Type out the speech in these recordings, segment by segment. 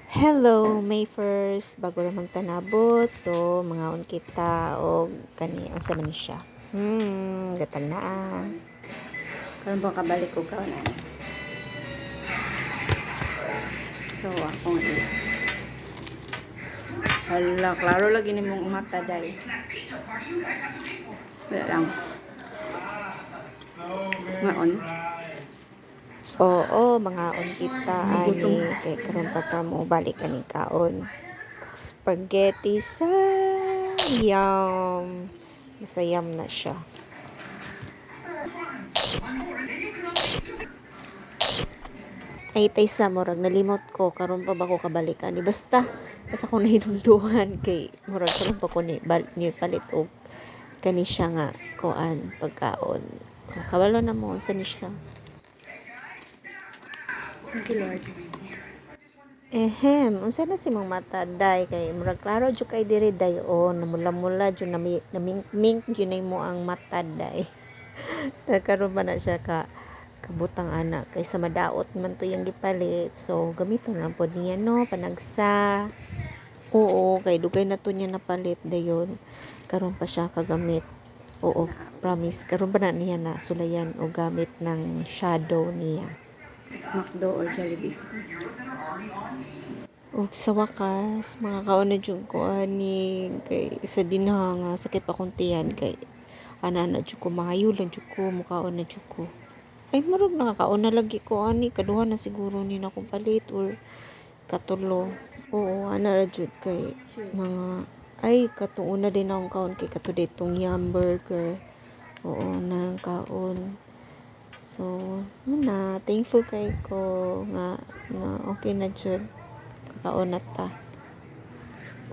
Hello, May 1st, bago lang magtanabot. So, mangaon kita o kani unsa man ni siya. Gatag naa. Karon ba kabalik ko na. So, akong hala, klaro lagi ni mong mata day. Wala lang. Ngaon. Oo, mangaon kita ani kay karon pa ta mo balik ani kaon. Spaghetti sa yum. Masayam na siya. Ay tay sa murag nalimot ko karon pa ba ko kabalik ani basta ko nahinungduhan kay murag karon pa ko ni palit og kani siya nga kuan pagkaon. Kabalo na mo unsa ni siya. Thank you, Lord. Unsa na si mong mata day kay murag klaro jud kay diri day o namula-mula jud na mink yun mo ang mata day. Nagkaroon ba na siya kabutang anak kaysa madaot man to yung gipalit, so gamiton lang po niya no panagsa. Oo, kay dugay na to niya napalit dayon karon pa siya kagamit. Oo, promise karon ba na niya na sulayan o gamit ng shadow niya. McDo or Jollibee. O sa wakas makakaon na jud ko ani kay sa dinha nga sakit pa kong tiyan kay ana na jud ko mahayo lang jud ko mukaon na jud ko. Ay marog nakakaon na lagi ko ani kaduha na siguro ni na kong palit or katulo. Oo, ana ra jud kay mga ay katuon na din akong kaon kay kato ditong yum burger. Oo, na kaon. So, muna, thankful kay ko nga na okay na jud kakaon na ta.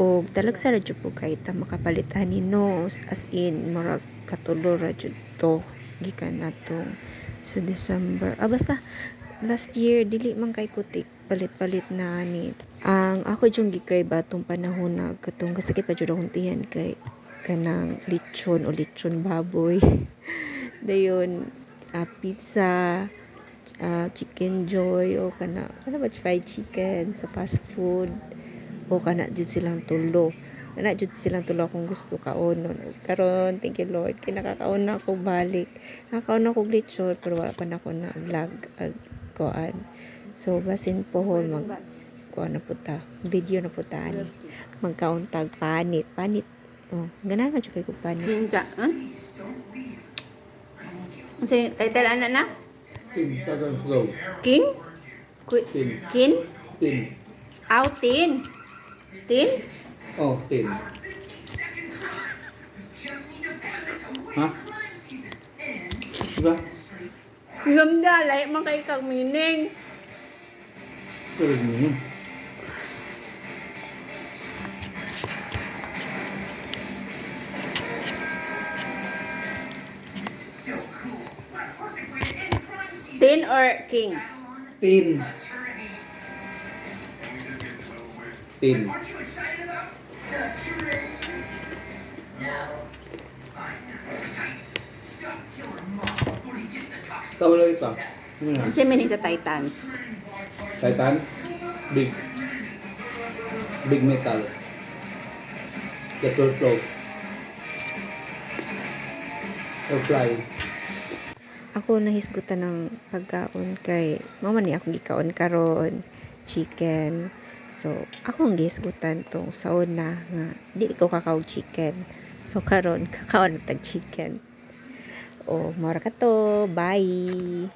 O talagsa ra jud po kay ta makapalitan ni no as in murag katulo ra jud to gikan natong sa December. Basta last year dili man kay kutik palit-palit na ni. Ang ako jung gi-crave atong panahon na katong kasakit pa jud akong tiyan kay kanang lechon baboy. Dayon pizza, chicken joy o kana ba fried chicken sa fast food o kana jud silang tulo. Kana jud silang tulo akong gusto kaonon. Karon thank you Lord kay nakakaon na ako balik. Nakakaon na ako lechon pero wala pa na ako na vlog kuan. So basin po mag kuan na puta. Video na puta ani. Magkaon tag panit. Oh, ganahan jud kay ko panit. Ninja, ha? Ano sa'yo? Title ano na? Tin, tagang slow. King? Tin. Kin? Tin. Tin? Tin? Oh, tin. Ha? Diba? Ganda, lahi man kay kag meaning. Pero yun. Tin or king? Tin. Tin. Tahu lang ito. Ano sa'yo meaning sa Titans? Titan. Big. Big metal. That will float. Or fly. Ako nahisgutan ng pagkaon kay mama ni akong gikaon karon chicken. So ako ang gihisgutan tong sa una nga di ko kakaw chicken. So karon kakaon tag chicken. O mora ka to. Bye.